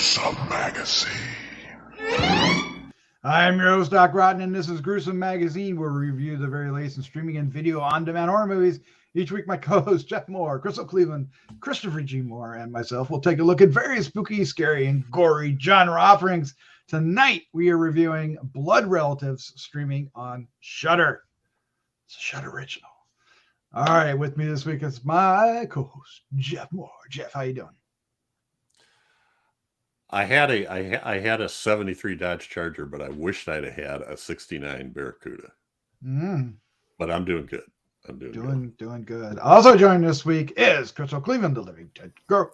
Gruesome Magazine. I'm your host, Doc Rotten, and this is Gruesome Magazine, where we review the very latest in streaming and video on-demand horror movies. Each week, my co-hosts Jeff Mohr, Crystal Cleveland, Christopher G. Mohr, and myself will take a look at various spooky, scary, and gory genre offerings. Tonight, we are reviewing Blood Relatives, streaming on SHUDDER. It's a SHUDDER original. All right, with me this week is my co-host, Jeff Mohr. Jeff, how you doing? I had a 73 Dodge Charger, but I wished I'd have had a 69 Barracuda. But I'm doing good. I'm doing good. Also joining this week is Crystal Cleveland, the living dead girl.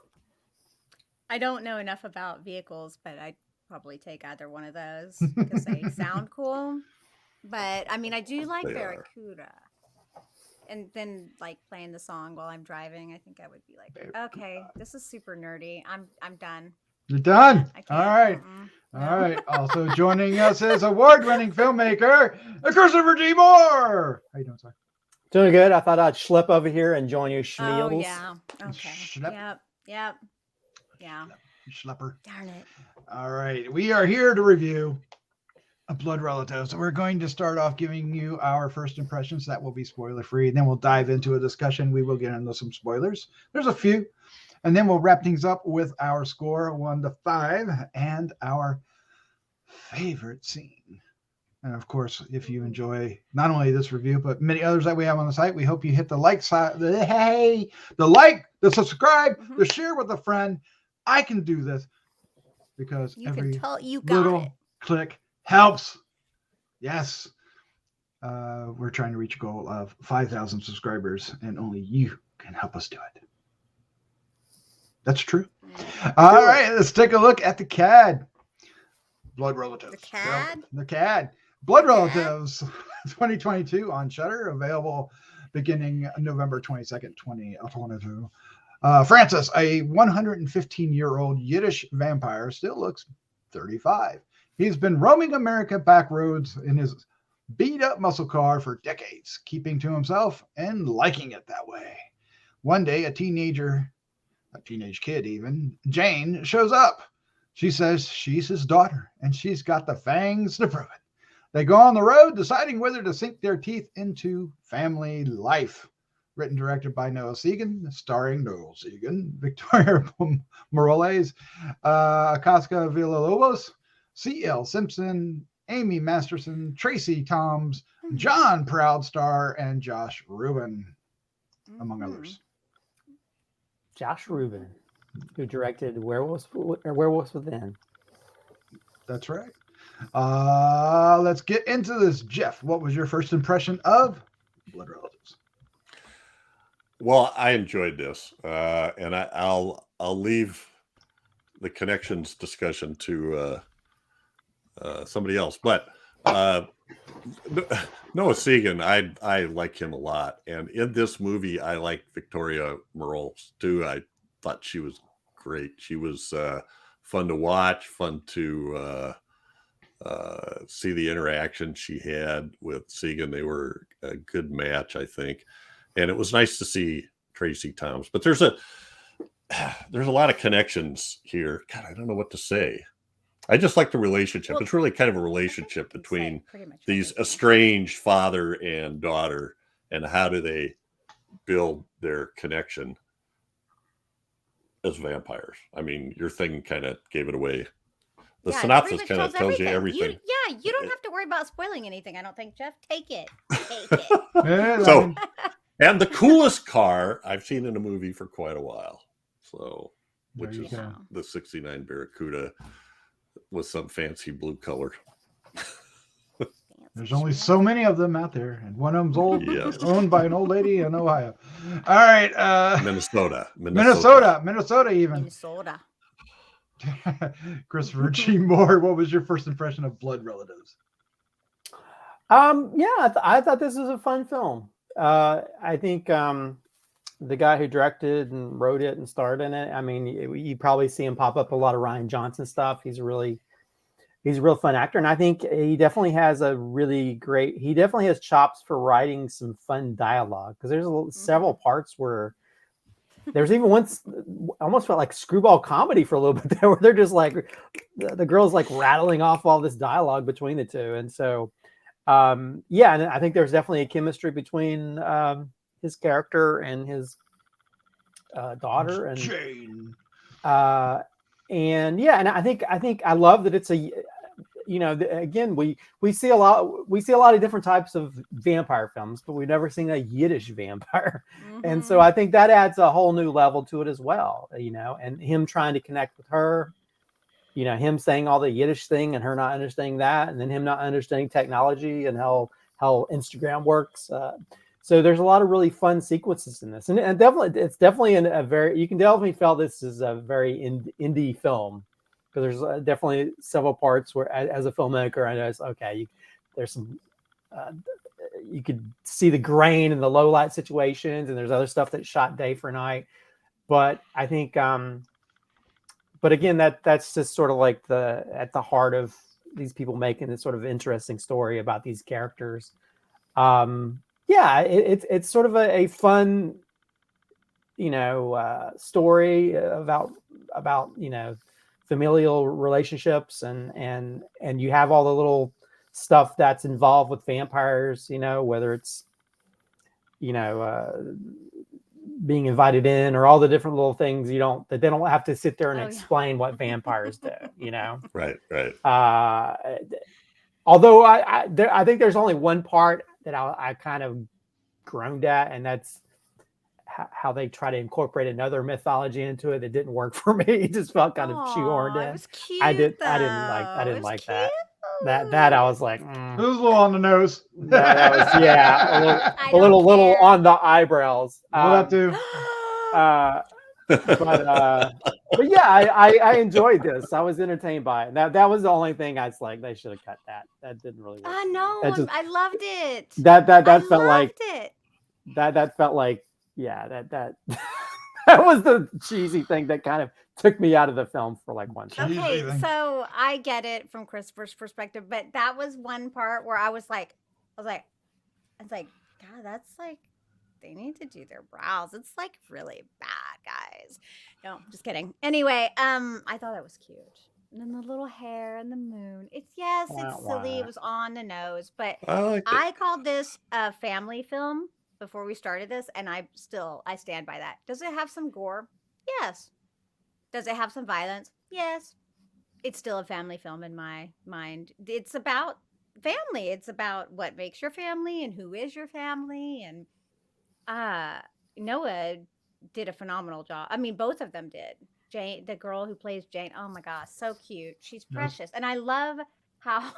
I don't know enough about vehicles, but I'd probably take either one of those because they sound cool. But I mean, I do like Barracuda. And then like playing the song while I'm driving, I think I would be like, okay, this is super nerdy. I'm done. You're done. All right. All right. Also joining us is award-winning filmmaker, Christopher G. Mohr. How you doing, sir? Doing good. I thought I'd schlep over here and join you schmeals. Oh, yeah. Okay. Schlep. Yep. Yeah. Schlepper. Darn it. All right. We are here to review a Blood Relatives. So we're going to start off giving you our first impressions. That will be spoiler-free. Then we'll dive into a discussion. We will get into some spoilers. There's a few. And then we'll wrap things up with our score 1 to 5 and our favorite scene. And of course, if you enjoy not only this review, but many others that we have on the site, we hope you hit the like side, the the subscribe, the share with a friend. I can do this because every little click helps. Yes. We're trying to reach a goal of 5,000 subscribers, and only you can help us do it. That's true. All right, let's take a look at the CAD. Blood Relatives. The CAD? The CAD. Blood Relatives 2022 on SHUDDER, available beginning November 22nd, 2022. Francis, a 115-year-old Yiddish vampire, still looks 35. He's been roaming America backroads in his beat-up muscle car for decades, keeping to himself and liking it that way. One day, a teenage kid even, Jane, shows up. She says she's his daughter, and she's got the fangs to prove it. They go on the road, deciding whether to sink their teeth into family life. Written and directed by Noah Segan, starring Noah Segan, Victoria Morales, Casca Villalobos, C.L. Simpson, Amy Masterson, Tracy Toms, John Proudstar, and Josh Rubin, among others. Josh Rubin, who directed Werewolves Within. That's right. Let's get into this. Jeff, what was your first impression of Blood Relatives? Well, I enjoyed this, and I'll leave the connections discussion to somebody else. But Noah Segan, I like him a lot, and in this movie, I liked Victoria Morales too. I thought she was great. She was fun to watch, fun to see the interaction she had with Segan. They were a good match, I think, and it was nice to see Tracy Toms. But there's a lot of connections here. God, I don't know what to say. I just like the relationship. Well, it's really kind of a relationship between these estranged father and daughter, and how do they build their connection as vampires. I mean, your thing kind of gave it away. The synopsis kind of tells you everything. You don't have to worry about spoiling anything, I don't think, Jeff. Take it. Take it. So, and the coolest car I've seen in a movie for quite a while. So, which is the 69 Barracuda with some fancy blue color. There's only so many of them out there, and one of them's owned by an old lady in Ohio. All right. Minnesota even. Christopher G. Mohr, what was your first impression of Blood Relatives? I thought this was a fun film. I think the guy who directed and wrote it and starred in it, I mean, you probably see him pop up a lot of Rian Johnson stuff. He's a real fun actor. And I think he definitely has chops for writing some fun dialogue, because there's several parts where There's even once almost felt like screwball comedy for a little bit there, where they're just like the girl's like rattling off all this dialogue between the two, and so yeah, and I think there's definitely a chemistry between his character and his daughter, and Jane. and yeah, and I think I love that it's a, you know, again, we see a lot of different types of vampire films, but we've never seen a Yiddish vampire. And so I think that adds a whole new level to it as well, you know, and him trying to connect with her, you know, him saying all the Yiddish thing and her not understanding that, and then him not understanding technology and how Instagram works. So there's a lot of really fun sequences in this, and definitely it's definitely a very, you can definitely feel this is a very indie film, because there's definitely several parts where, as a filmmaker, I know it's okay. There's some, you could see the grain in the low light situations, and there's other stuff that's shot day for night. But I think, but again, that's just sort of like at the heart of these people making this sort of interesting story about these characters. Yeah, it's sort of a fun, you know, story about you know, familial relationships, and you have all the little stuff that's involved with vampires, you know, whether it's, you know, being invited in, or all the different little things that they don't have to sit there and explain what vampires do, you know. Right. Although I think there's only one part that I kind of groaned at, and that's how they try to incorporate another mythology into it. That didn't work for me. It just felt kind of shoehorned in. It was cute, I didn't like that. That I was like, It was a little on the nose. that was, yeah, a little on the eyebrows. That too. But yeah, I enjoyed this. I was entertained by it. That was the only thing I was like, they should have cut that. That didn't really work. No, I loved it. That felt like it. That felt like, yeah, that that was the cheesy thing that kind of took me out of the film for like one second. Okay, so I get it from Christopher's perspective, but that was one part where I was like, God, that's like, they need to do their brows. It's like really bad, guys. No, just kidding. Anyway, I thought it was cute. And then the little hair and the moon. It's silly. It was on the nose, but I called this a family film before we started this, and I stand by that. Does it have some gore? Yes. Does it have some violence? Yes. It's still a family film in my mind. It's about family. It's about what makes your family and who is your family. And Noah did a phenomenal job. I mean, both of them did. Jane, the girl who plays Jane, oh my gosh, so cute. She's precious. Yes. And I love how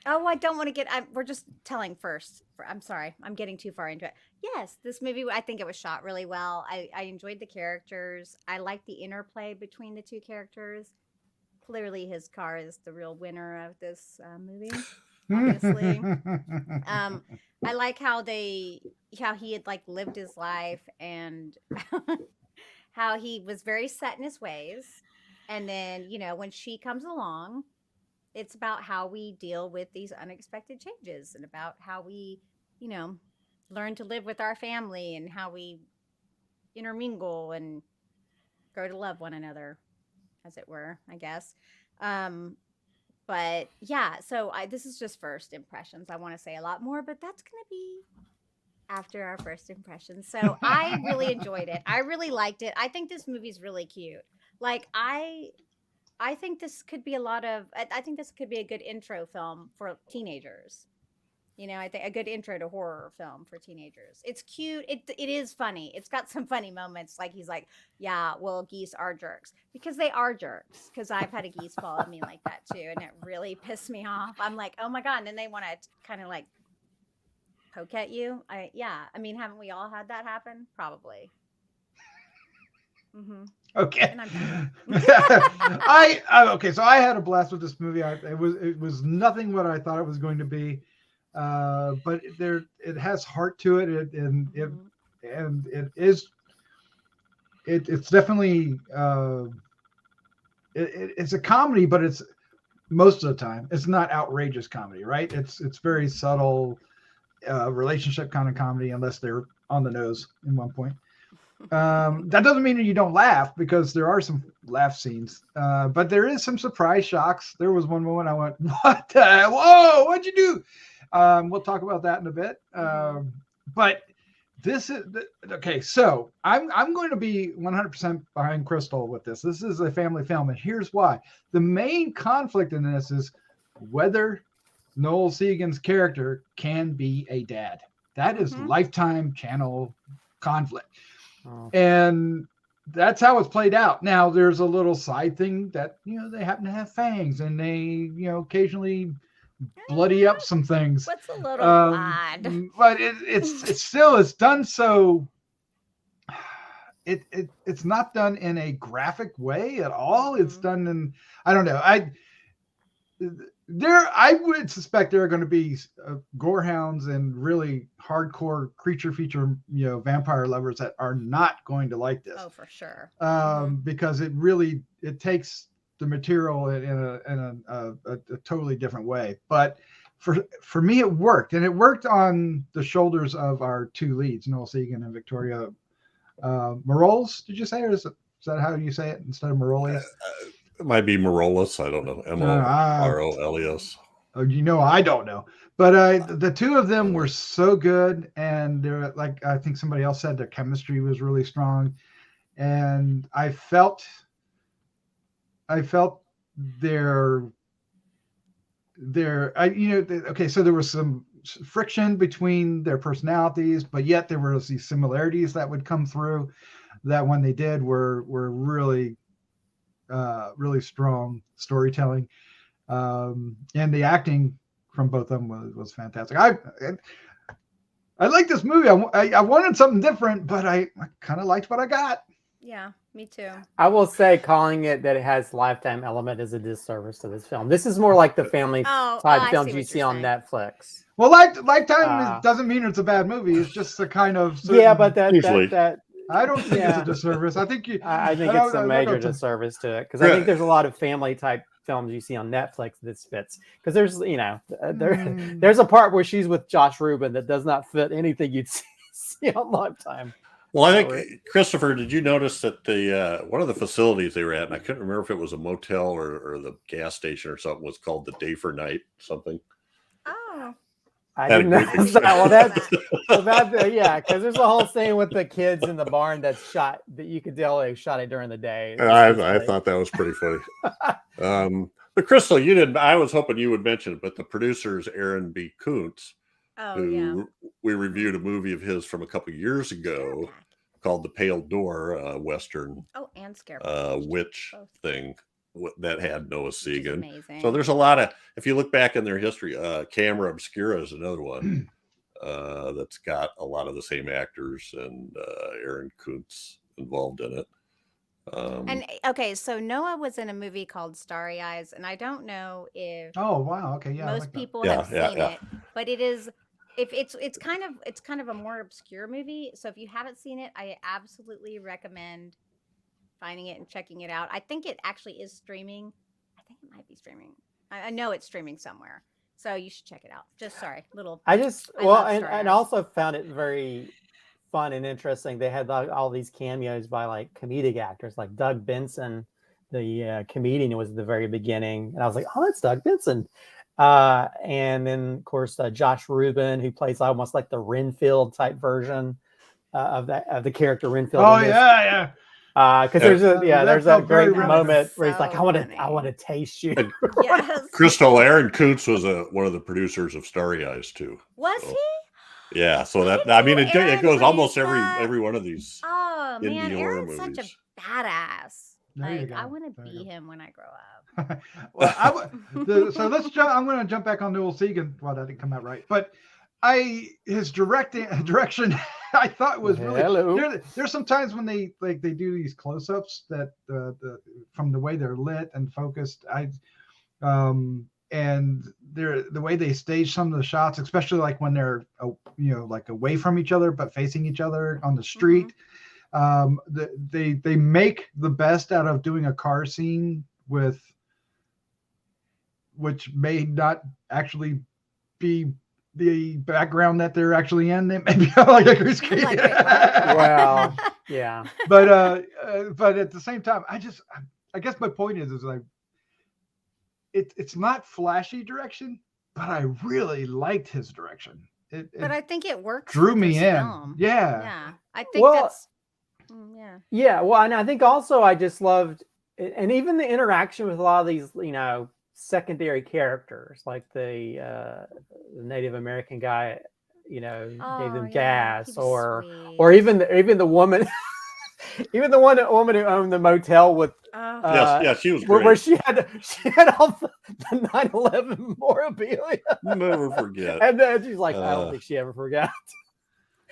I don't want to get, we're just telling first. I'm sorry, I'm getting too far into it. Yes, this movie, I think it was shot really well. I enjoyed the characters. I liked the interplay between the two characters. Clearly his car is the real winner of this movie, obviously. I like how he had like lived his life, and how he was very set in his ways. And then, you know, when she comes along, it's about how we deal with these unexpected changes, and about how we, you know, learn to live with our family, and how we intermingle and grow to love one another, as it were, I guess. But yeah, so this is just first impressions. I want to say a lot more, but that's going to be after our first impressions. So I really enjoyed it. I really liked it. I think this movie's really cute. Like, I think this could be I think this could be a good intro film for teenagers. You know, I think a good intro to horror film for teenagers. It's cute. It is funny. It's got some funny moments. Like, he's like, yeah, well, geese are jerks. Because they are jerks. Because I've had a geese follow me like that too. And it really pissed me off. I'm like, oh my God. And then they want to kind of like poke at you. I mean, haven't we all had that happen? Probably. Mm-hmm. Okay. Okay. So I had a blast with this movie. It was nothing what I thought it was going to be, but it has heart to it, and it's definitely it's a comedy, but it's most of the time it's not outrageous comedy, right? It's very subtle. relationship kind of comedy, unless they're on the nose in one point. That doesn't mean that you don't laugh, because there are some laugh scenes, but there is some surprise shocks. There was one moment I went, "What the? Whoa! What'd you do?" We'll talk about that in a bit. But this is okay. So I'm going to be 100% behind Crystal with this. This is a family film, and here's why. The main conflict in this is whether Noel Segan's character can be a dad. That is Lifetime Channel conflict. Oh. And that's how it's played out. Now there's a little side thing that, they happen to have fangs, and they, occasionally bloody up some things. What's a little blood? But it's still, it's done so, it's not done in a graphic way at all. It's done in, I don't know. I would suspect there are going to be gorehounds and really hardcore creature feature, vampire lovers that are not going to like this. Oh, for sure. Because it takes the material in a totally different way. But for me, it worked, and it worked on the shoulders of our two leads, Noel Segan and Victoria Morolles. Did you say, or is that how you say it instead of Morolles? It might be Morolles. I don't know. Morolles. I don't know. But the two of them were so good, and they're like, I think somebody else said, their chemistry was really strong, and I felt their okay. So there was some friction between their personalities, but yet there was these similarities that would come through. That when they did were really. Really strong storytelling, and the acting from both of them was fantastic. I like this movie. I wanted something different, but I kind of liked what I got. Yeah, me too. I will say, calling it that it has Lifetime element is a disservice to this film. This is more like the family type films you see on Netflix. Well, Lifetime doesn't mean it's a bad movie. It's just a kind of certain, but that I don't think it's a disservice. I think it's a major disservice to it, because I think there's a lot of family type films you see on Netflix that fits, because there's there's a part where she's with Josh Rubin that does not fit anything you'd see on Lifetime. Well, I think, Christopher, did you notice that the one of the facilities they were at, and I couldn't remember if it was a motel or the gas station or something, was called the Day for Night something? Oh. I didn't notice that. Well, yeah, because there's a whole scene with the kids in the barn that's shot, that you could tell they shot it during the day. I thought that was pretty funny. But Crystal, you didn't. I was hoping you would mention it, but the producer's Aaron B. Kuntz, we reviewed a movie of his from a couple years ago called The Pale Door, Western and Scarecrow witch thing that had Noah Segan. So there's a lot of, if you look back in their history, Camera Obscura is another one that's got a lot of the same actors, and Aaron Kuntz involved in it. So Noah was in a movie called Starry Eyes, and I don't know if most people have seen it, but it is, it's kind of a more obscure movie. So if you haven't seen it, I absolutely recommend finding it and checking it out. I think it actually is streaming. I think it might be streaming. I know it's streaming somewhere, so you should check it out. I also found it very fun and interesting. They had all these cameos by like comedic actors, like Doug Benson, the comedian, was at the very beginning, and I was like, oh, that's Doug Benson. And then of course Josh Rubin, who plays almost like the Renfield type version of the character Renfield. Oh yeah. Because there's a great moment where he's like, I want to taste you. Yes. Crystal, Aaron Kuntz was one of the producers of Starry Eyes too. Was he? Yeah. So it goes almost every one of these. Oh indie man, horror Aaron's movies. such a badass. I want to be him when I grow up. So let's jump. I'm going to jump back on Noel Segan. Well, that didn't come out right, but his direction I thought was really. There's some times when they do these close-ups that from the way they're lit and focused. And the way they stage some of the shots, especially like when they're like away from each other but facing each other on the street. They make the best out of doing a car scene which may not actually be the background that they're actually in. They maybe like a Grease I'm like, wait, what? Well, yeah. but at the same time, I guess my point is like it's not flashy direction, but I really liked his direction. But I think it works. drew for me this in. Film. Yeah. Yeah. I think Well, that's. Yeah. Yeah, well, and I think also I just loved, and even the interaction with a lot of these, secondary characters, like the Native American guy, gave Oh, them yeah, gas, he was or sweet. even the woman, even the woman who owned the motel with. Oh. Yes, she was where great. she had all the 9/11 memorabilia, Never forget. and then she's like, I don't think she ever forgot.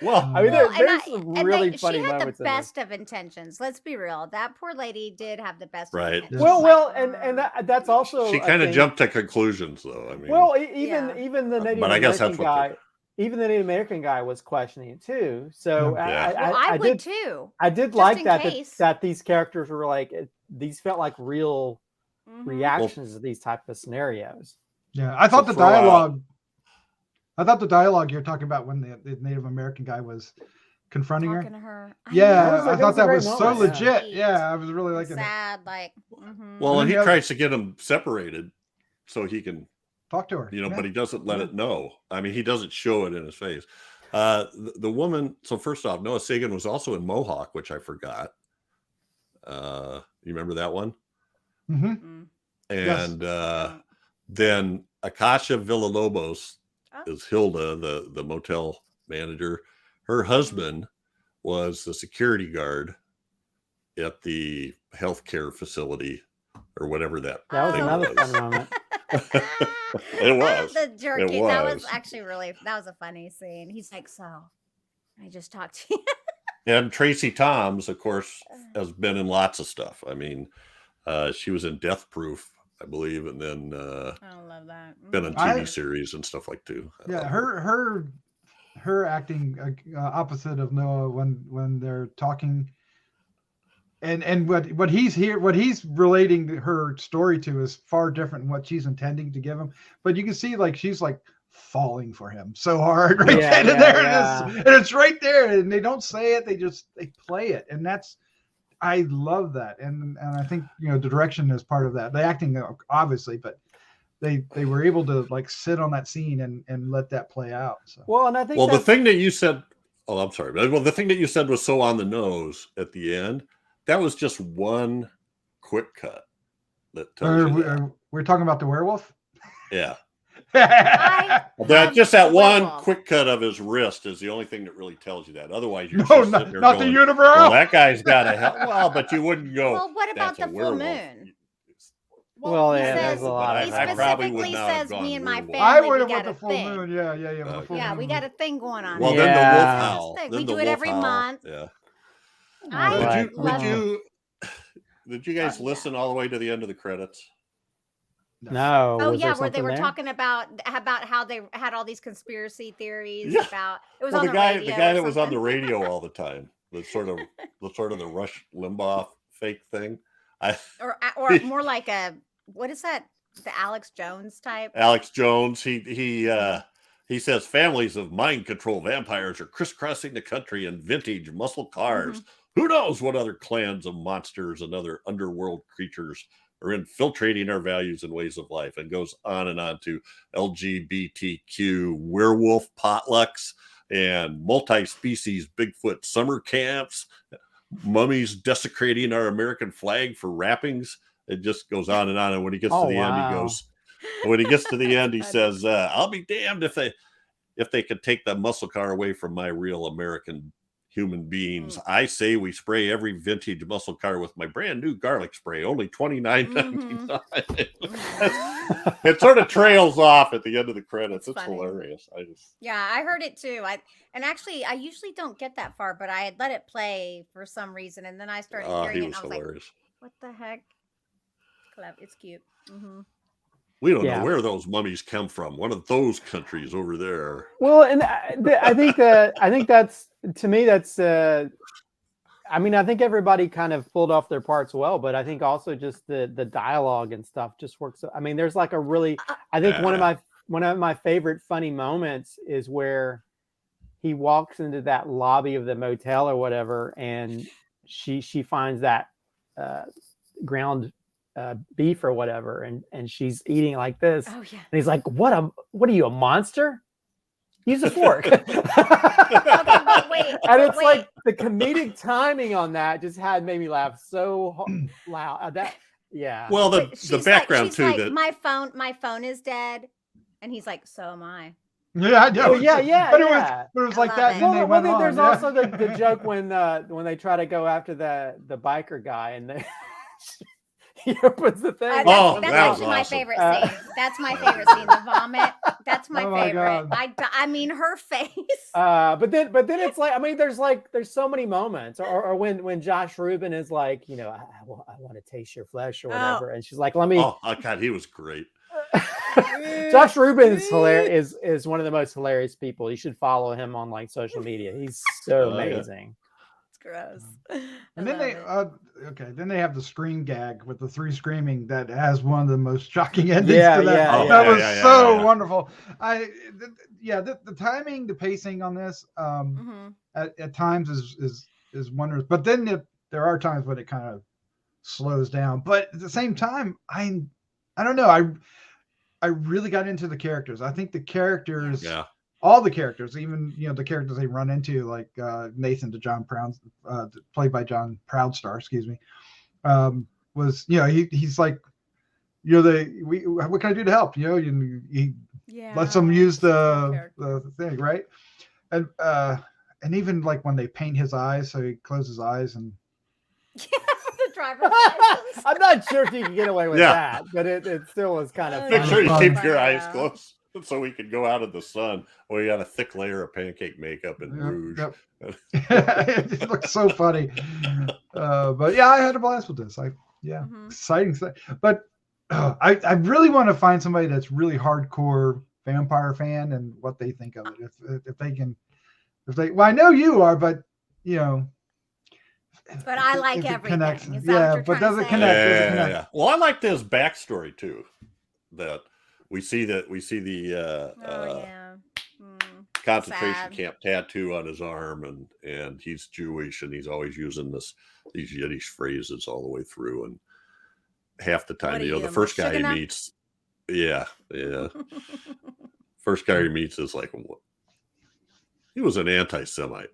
Well, I mean, Well, there's some really funny she had moments the in there. best of intentions. Let's be real. That poor lady did have the best Right. of intentions. Well, and that's also she a kind of thing. jumped to conclusions, though. I mean, Well, Yeah. even the Native but I guess American that's what guy, even the Native American guy was questioning it too. So Yeah. Well, I would did too. I did just like in that case. that these characters were like these felt like real Mhm. reactions to these type of scenarios. Yeah, I thought So the for, dialogue. I thought the dialogue you're talking about when the Native American guy was confronting Talking her. to her. Yeah, I That thought was a that great was so moment, yeah. legit. Sweet. Yeah, I was really And liking it. sad, like. Mhm. well, And and he then the tries to get them separated so he can, Talk to her. but he doesn't let it know. I mean, he doesn't show it in his face. The woman. So first off, Noah Sagan was also in Mohawk, which I forgot. You remember that one? Mm-hmm. Mm. And Yeah. then Akasha Villalobos Oh. is Hilda, the motel manager. Her husband was the security guard at the healthcare facility or whatever that That was thing another was. fun moment. It was. The jerky. It That was was. actually that was a funny scene. He's like, so I just talked to you. And Tracy Toms, of course, has been in lots of stuff. I mean, she was in Death Proof, I believe, and then I love that. been in TV series and stuff like too. I Yeah, love her acting opposite of Noah when they're talking, and what he's relating her story to is far different than what she's intending to give him. But you can see like she's like falling for him so hard right Yeah, then and there, yeah. and it's right there, and they don't say it, they play it, and I love that, and I think the direction is part of that. The acting obviously, but they were able to like sit on that scene and let that play out. So. Well, and I think the thing that you said, I'm sorry, well, the thing that you said was so on the nose at the end. That was just one quick cut that tells you that. We're talking about the werewolf. Yeah. Love Just that the one werewolf. quick cut of his wrist is the only thing that really tells you that. Otherwise, you're No, just sitting there not going, the unibrow. well, that guy's got a hell. Well, but you wouldn't go. Well, what about "That's a the full werewolf." moon? Well, he yeah, says, there's a lot he of that. I probably would specifically not have says, gone me and my werewolf. family, I would we have got went the a full thing. moon. Yeah. The full Yeah, moon. we got a thing going on. Well, here. then the Yeah. wolf howl. We Then do the it wolf every howl. month. Yeah. I Right. Did you guys listen all the way to the end of the credits? No. Oh was yeah, there where they something were there? talking about how they had all these conspiracy theories Yeah. about it was Well, on the the guy radio that or was on the something. radio all the time, the sort of the Rush Limbaugh fake thing. or more like what is that? The Alex Jones type. Alex Jones, he says families of mind control vampires are crisscrossing the country in vintage muscle cars. Who knows what other clans of monsters and other underworld creatures are infiltrating our values and ways of life, and goes on and on to LGBTQ werewolf potlucks and multi-species Bigfoot summer camps, mummies desecrating our American flag for wrappings. It just goes on and on. And when he gets to the end, he goes, when he gets to the end, he says, I'll be damned if they could take the muscle car away from my real American human beings. I say we spray every vintage muscle car with my brand new garlic spray, only $29.99. It sort of trails off at the end of the credits. It's hilarious. I heard it too. I usually don't get that far, but I had let it play for some reason, and then I started hearing it, and I was hilarious. Like, what the heck? It's cute. We don't know where those mummies come from. One of those countries over there. Well, and I think that's, to me, that's I think everybody kind of pulled off their parts well, but I think also just the dialogue and stuff just works. I mean, there's like a really, I think one of one of my favorite funny moments is where he walks into that lobby of the motel or whatever, and she finds that ground beef or whatever, and she's eating like this. Oh yeah. And he's like, what are you, a monster? Use a fork. Okay, but wait. And it's like the comedic timing on that just made me laugh so loud. Well, the She's background like, too. Like, that my phone is dead, and he's like, so am I. Yeah, I know. Oh, yeah. But it was like that. it. And they went on, there's also the joke when they try to go after the biker guy and he opens the thing. That's that actually was my awesome. favorite scene. That's my favorite scene. The vomit. That's my favorite. God. I mean, her face. But then it's like, I mean, there's so many moments, or when Josh Rubin is like, I want to taste your flesh or whatever, and she's like, let me. Oh God, he was great. Josh Rubin is hilarious. Is one of the most hilarious people. You should follow him on like social media. He's so amazing. It's gross. And then then they have the scream gag with the 3 screaming that has one of the most shocking endings to that. That was so wonderful. The timing, the pacing on this at times is wondrous. But then there are times when it kind of slows down. But at the same time, I don't know. I really got into the characters. I think the characters, all the characters, even the characters they run into, like Nathan to John Proud, played by John Proudstar, excuse me, was he's like, what can I do to help? He lets them use the thing, right? And even like when they paint his eyes, so he closes his eyes and. The driver's license. I'm not sure if you can get away with that, but it still was kind of. Make sure you keep your eyes closed so we can go out in the sun. Or you got a thick layer of pancake makeup and rouge. Yep. It looks so funny. But yeah, I had a blast with this. Exciting stuff. But I really want to find somebody that's really hardcore vampire fan and what they think of it. If they can, well, I know you are, but But I like everything. But does it connect? Yeah. Well, I liked his backstory too. That we see the concentration camp tattoo on his arm, and he's Jewish, and he's always using these Yiddish phrases all the way through. And half the time, the first guy he meets, first guy he meets is like, he was an anti-Semite.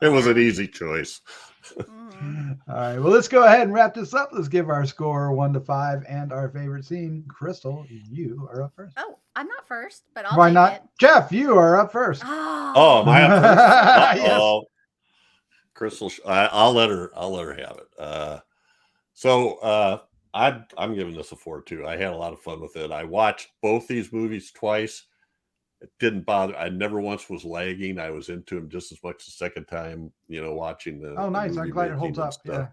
It was an easy choice. All right, well, let's go ahead and wrap this up. Let's give our score 1 to 5 and our favorite scene. Crystal, you are up first. Oh, I'm not first, but I'll Why take not? it. Jeff, you are up first. Oh, am I up first? Yes. Crystal, I'll let her have it. I'm giving this a 4 too. I had a lot of fun with it. I watched both these movies twice. It didn't bother. I never once was lagging. I was into them just as much the second time, watching the. Oh, nice. I'm glad it holds up. They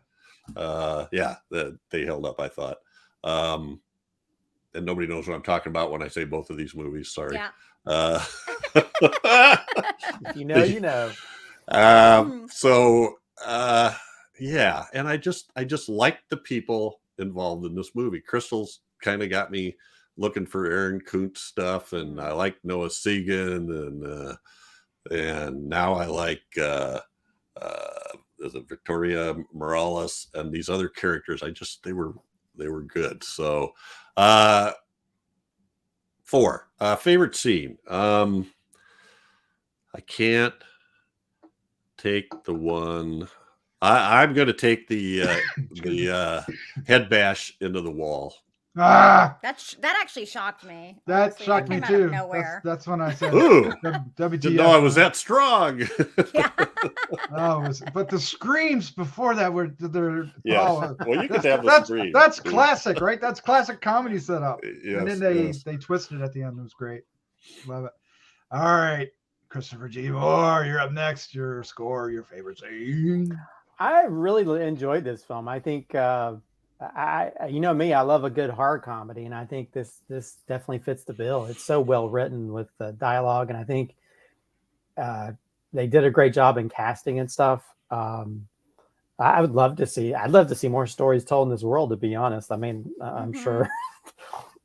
held up, I thought. And nobody knows what I'm talking about when I say both of these movies. Sorry. Yeah. You know. And I just liked the people involved in this movie. Crystal's kind of got me looking for Aaron Kuntz stuff, and I like Noah Segan, and now I like Victoria Morales and these other characters. They were good. So 4. Favorite scene. I can't take the one. I'm going to take the head bash into the wall. That actually shocked me. That honestly. shocked me Came out too. of nowhere. That's when I said, "Ooh, WTF." Didn't know I was that strong. Yeah. But the screams before that were Well, you could have the scream. That's classic, right? That's classic comedy setup. Yes, and then they twisted at the end. It was great. Love it. All right, Christopher G. Mohr, you're up next. Your score, your favorite scene. I really enjoyed this film. I think me, I love a good horror comedy, and I think this definitely fits the bill. It's so well written with the dialogue, and I think they did a great job in casting and stuff. I'd love to see more stories told in this world, to be honest. I mean, I'm sure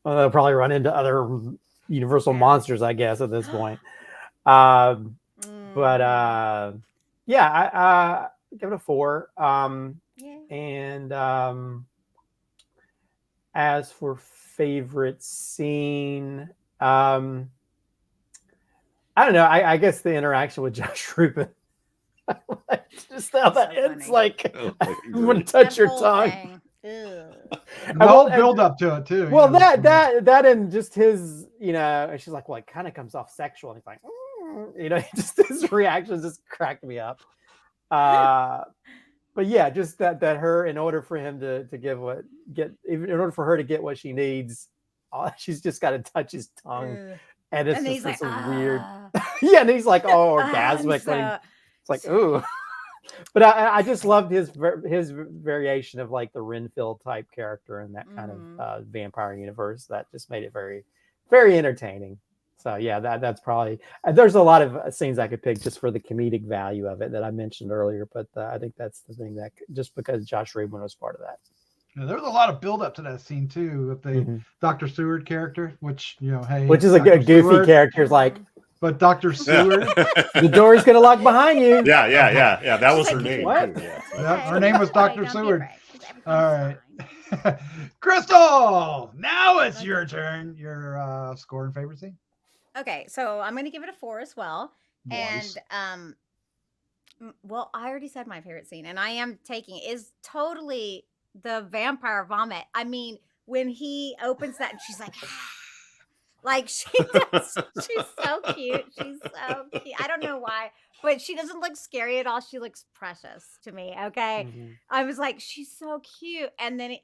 Well, they'll probably run into other Universal monsters, I guess, at this point. But yeah, I give it a 4. And as for favorite scene, I don't know. I guess the interaction with Josh Rubin. Just how that ends, like, I'm gonna touch your tongue. The whole build up to it too. Well, that and just his, and she's like, well, it kind of comes off sexual. And he's like, just his reactions just cracked me up. But yeah, just that her, in order for him to in order for her to get what she needs, she's just got to touch his tongue, and it's just this weird. Yeah, and he's like, orgasmic. It's like, ooh. But I just loved his variation of like the Renfield type character in that kind of vampire universe. That just made it very, very entertaining. So yeah, that's probably, there's a lot of scenes I could pick just for the comedic value of it that I mentioned earlier. But I think that's the thing, that just because Josh Rubin was part of that. Yeah, there was a lot of build up to that scene too with the Dr. Seward character, which which is a goofy character, like. But Dr. Seward, the door's gonna lock behind you. Yeah. That was her name. What? Too, yeah. Yeah, her name was Dr. Seward. All right, Crystal. Now it's your turn. Your score and favorite scene. Okay, so I'm gonna give it a 4 as well. Nice. And well, I already said my favorite scene, and I am taking is totally the vampire vomit. I mean, when he opens that, and she's like. Like she does. She's so cute. She's so cute. I don't know why, but she doesn't look scary at all. She looks precious to me. Okay. I was like, she's so cute. And then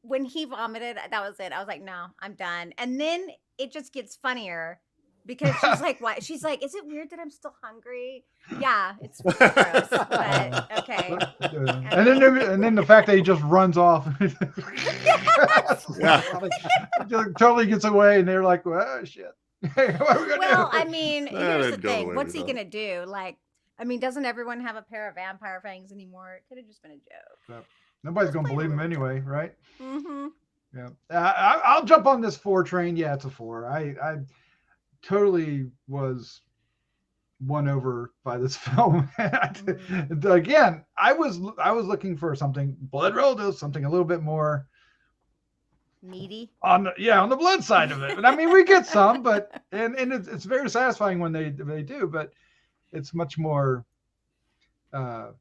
when he vomited, that was it. I was like, no, I'm done. And then it just gets funnier because she's like, what? She's like, is it weird that I'm still hungry? Yeah, it's gross, but okay. And then the fact that he just runs off. Totally gets away, and they're like, well, shit. Well, I mean, here's the thing. What's he gonna do? Like, I mean, doesn't everyone have a pair of vampire fangs anymore? It could have just been a joke. Nobody's gonna believe him anyway, right? Yeah. I'll jump on this 4 train. Yeah, it's a 4. I totally was won over by this film. Again, I was looking for something blood relatives, something a little bit more meaty on the blood side of it. But I mean, we get some, but and it's very satisfying when they do, but it's much more about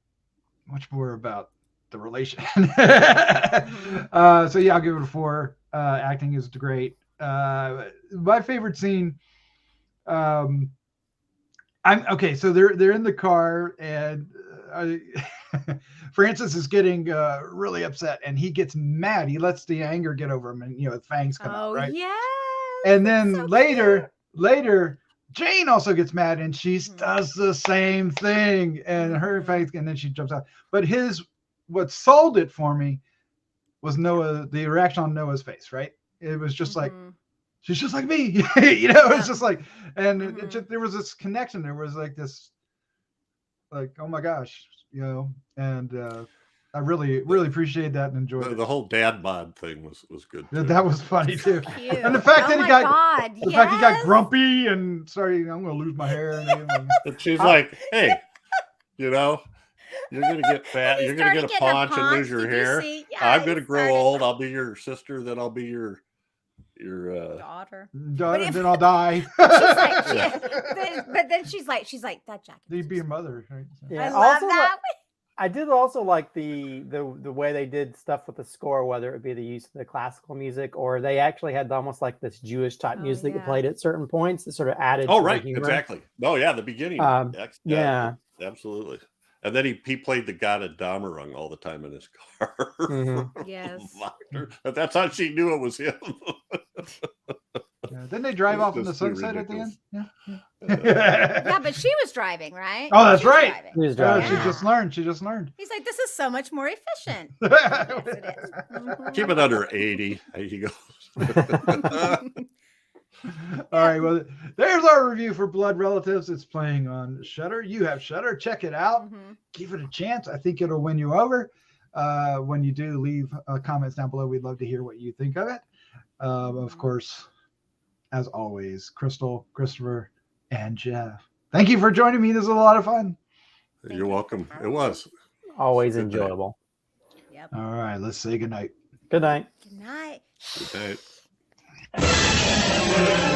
the relation. So yeah, I'll give it a 4. Acting is great. My favorite scene. So they're in the car, and Francis is getting really upset, and he gets mad. He lets the anger get over him, and fangs come out, right? Yeah. And then so later, Jane also gets mad, and she does the same thing, and her fangs, and then she jumps out. But what sold it for me was the reaction on Noah's face, right? It was just like. She's just like me, it's just like, and it just, there was this connection. There was like this, like, oh my gosh, and I really, really appreciate that and enjoyed it. The whole dad bod thing was good. That was funny too. And the fact that he got grumpy and sorry, I'm going to lose my hair. And she's like, hey, you're going to get fat. You're going to get a paunch and lose your hair. I'm going to grow old. I'll be your sister. Then I'll be your daughter. Then I'll die. But then she's like that jacket. You'd be a mother, right? Yeah, I love that. I did also like the way they did stuff with the score, whether it be the use of the classical music or they actually had almost like this Jewish type music that played at certain points that sort of added. Oh, right, exactly. Oh, yeah, the beginning. Yeah, absolutely. And then he played the God of Damerung all the time in his car. Yes. That's how she knew it was him. Didn't they drive off in the sunset at the end? Yeah, but she was driving, right? Oh, that's right. She was driving. She just learned. He's like, this is so much more efficient. Yes, it is. Keep it under 80. There you go. All right, well, there's our review for Blood Relatives. It's playing on Shudder. You have Shudder. Check it out. Give it a chance. I think it'll win you over. When you do, leave comments down below. We'd love to hear what you think of it. Of course, as always, Crystal, Christopher, and Jeff. Thank you for joining me. This was a lot of fun. Thank You're you. welcome. It was. Always Good night. enjoyable. Yep. All right, let's say goodnight. Good night. Good night. Good night.